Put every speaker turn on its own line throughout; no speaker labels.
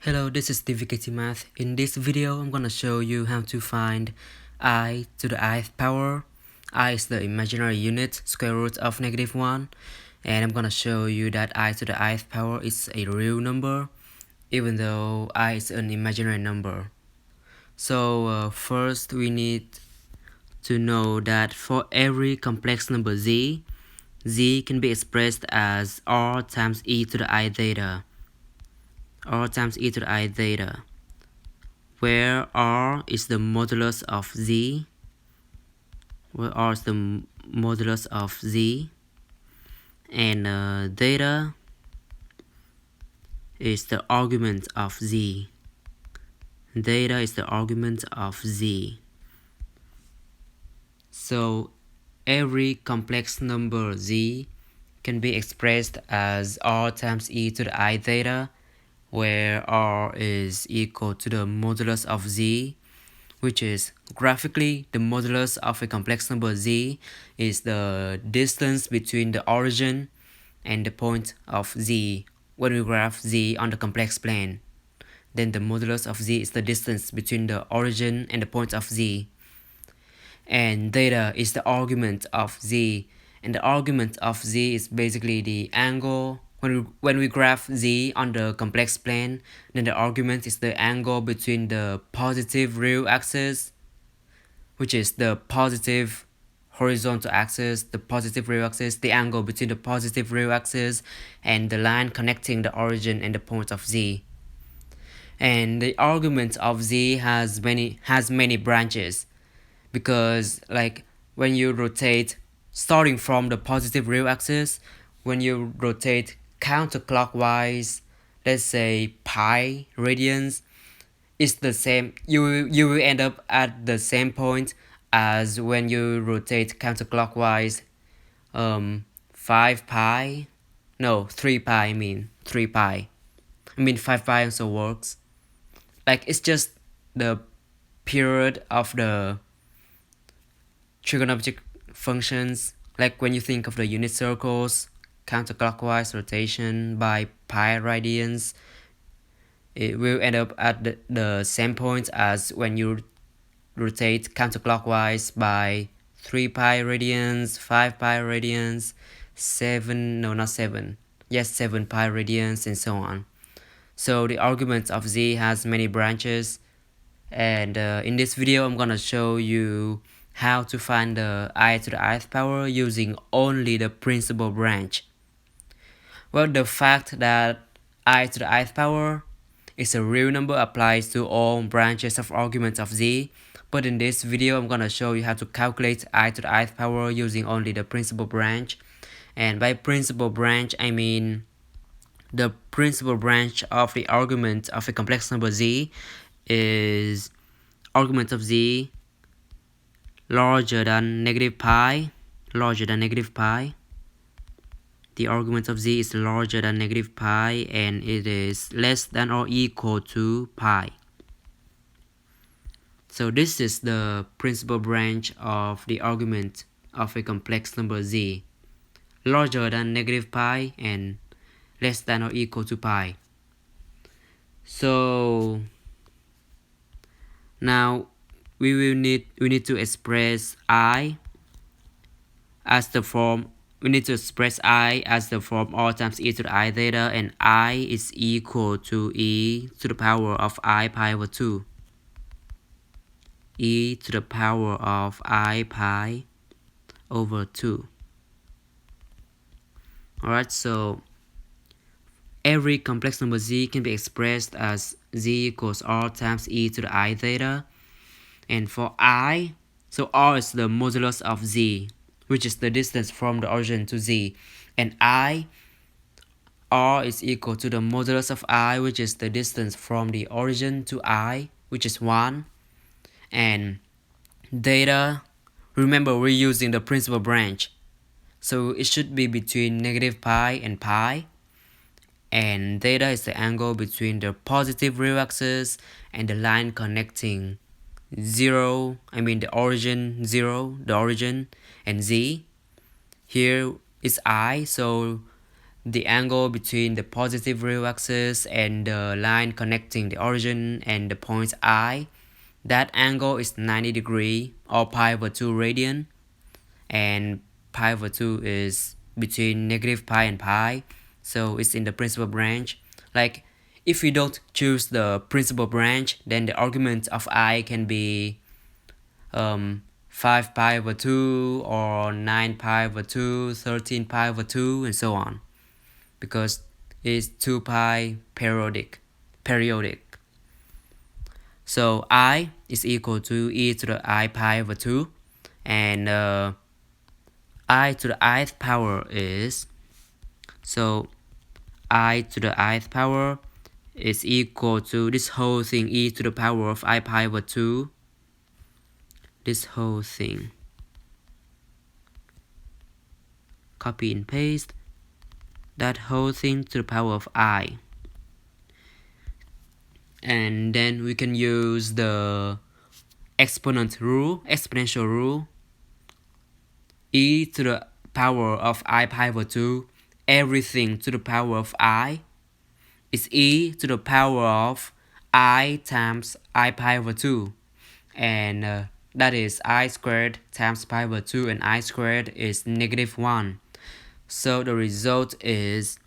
Hello, this is DVKT Math. In this video, I'm gonna show you how to find I to the ith power. I is the imaginary unit, square root of -1. And I'm gonna show you that I to the ith power is a real number, even though I is an imaginary number. So first we need to know that for every complex number z can be expressed as r times e to the I theta. R times e to the I theta, where r is the modulus of z, and theta is the argument of z. Theta is the argument of z. So every complex number z can be expressed as r times e to the I theta, where r is equal to the modulus of z, which is graphically the modulus of a complex number z is the distance between the origin and the point of z when we graph z on the complex plane. Then the modulus of z is the distance between the origin and the point of z. And theta is the argument of z, and the argument of z is basically the angle. When we graph z on the complex plane, then the argument is the angle between the positive real axis, which is the positive horizontal axis, the positive real axis, the angle between the positive real axis and the line connecting the origin and the point of z. And the argument of z has many branches, because like when you rotate starting from the positive real axis, when you rotate counterclockwise, let's say pi radians, it's the same. You will end up at the same point as when you rotate counterclockwise 5 pi, no 3 pi, I mean 3 pi, 5 pi also works. Like it's just the period of the trigonometric functions. Like when you think of the unit circles, counterclockwise rotation by pi radians, it will end up at the same point as when you rotate counterclockwise by 3 pi radians, 5 pi radians, 7 pi radians, and so on. So the argument of z has many branches, and in this video I'm gonna show you how to find the I to the ith power using only the principal branch. Well, the fact that I to the ith power is a real number applies to all branches of arguments of z, but in this video I'm gonna show you how to calculate I to the ith power using only the principal branch. And by principal branch, I mean the principal branch of the argument of a complex number z is argument of z larger than negative pi. The argument of z is larger than negative pi, and it is less than or equal to pi. So this is the principal branch of the argument of a complex number z, larger than negative pi and less than or equal to pi. So now we need to express I as the form. We need to express I as the form r times e to the I theta, and I is equal to e to the power of I pi over 2. E to the power of I pi over 2. Alright, so every complex number z can be expressed as z equals r times e to the I theta. And for I, so r is the modulus of z, which is the distance from the origin to z, and r is equal to the modulus of I, which is the distance from the origin to I, which is 1. And theta, remember we're using the principal branch, so it should be between negative pi and pi. And theta is the angle between the positive real axis and the line connecting the origin, and z. Here is I, so the angle between the positive real axis and the line connecting the origin and the point I, that angle is 90 degree or pi over 2 radian, and pi over 2 is between negative pi and pi, so it's in the principal branch. Like, if we don't choose the principal branch, then the argument of I can be 5 pi over 2 or 9 pi over 2, 13 pi over 2, and so on, because it's 2 pi periodic. So I is equal to e to the I pi over 2, and I to the ith power is, so I to the ith power is equal to this whole thing, e to the power of I pi over 2, this whole thing, copy and paste that whole thing to the power of I, and then we can use the exponential rule, e to the power of I pi over 2, everything to the power of I is e to the power of I times I pi over 2, and that is I squared times pi over 2, and I squared is -1. So the result is,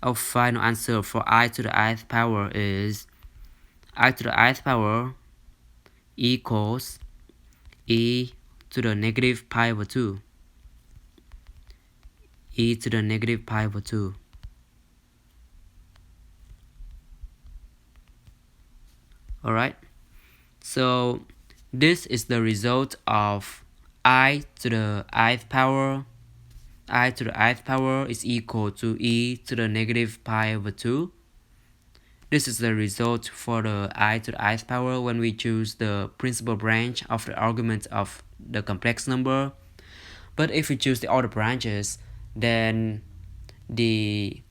our final answer for I to the ith power is I to the ith power equals e to the negative pi over 2. E to the negative pi over 2. Alright, so this is the result of I to the ith power. I to the ith power is equal to e to the negative pi over 2. This is the result for the I to the ith power when we choose the principal branch of the argument of the complex number. But if we choose the other branches, then the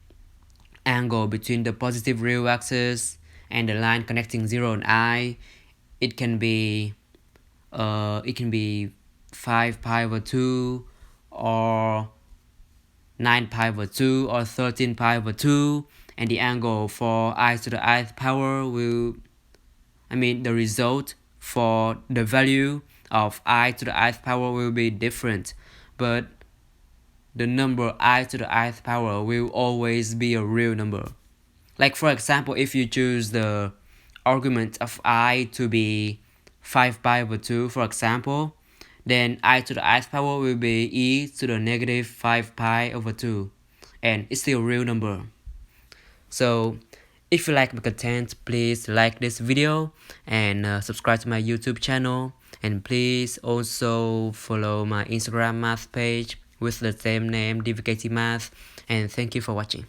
angle between the positive real axis and the line connecting 0 and I, it can be 5 pi over 2 or 9 pi over 2 or 13 pi over 2, and the angle for I to the ith power will, the result for the value of I to the ith power will be different, but the number I to the ith power will always be a real number. Like, for example, if you choose the argument of I to be 5 pi over 2, for example, then I to the ith power will be e to the negative 5 pi over 2, and it's still a real number. So if you like my content, please like this video and subscribe to my YouTube channel, and please also follow my Instagram math page with the same name, DVKT Math, and thank you for watching.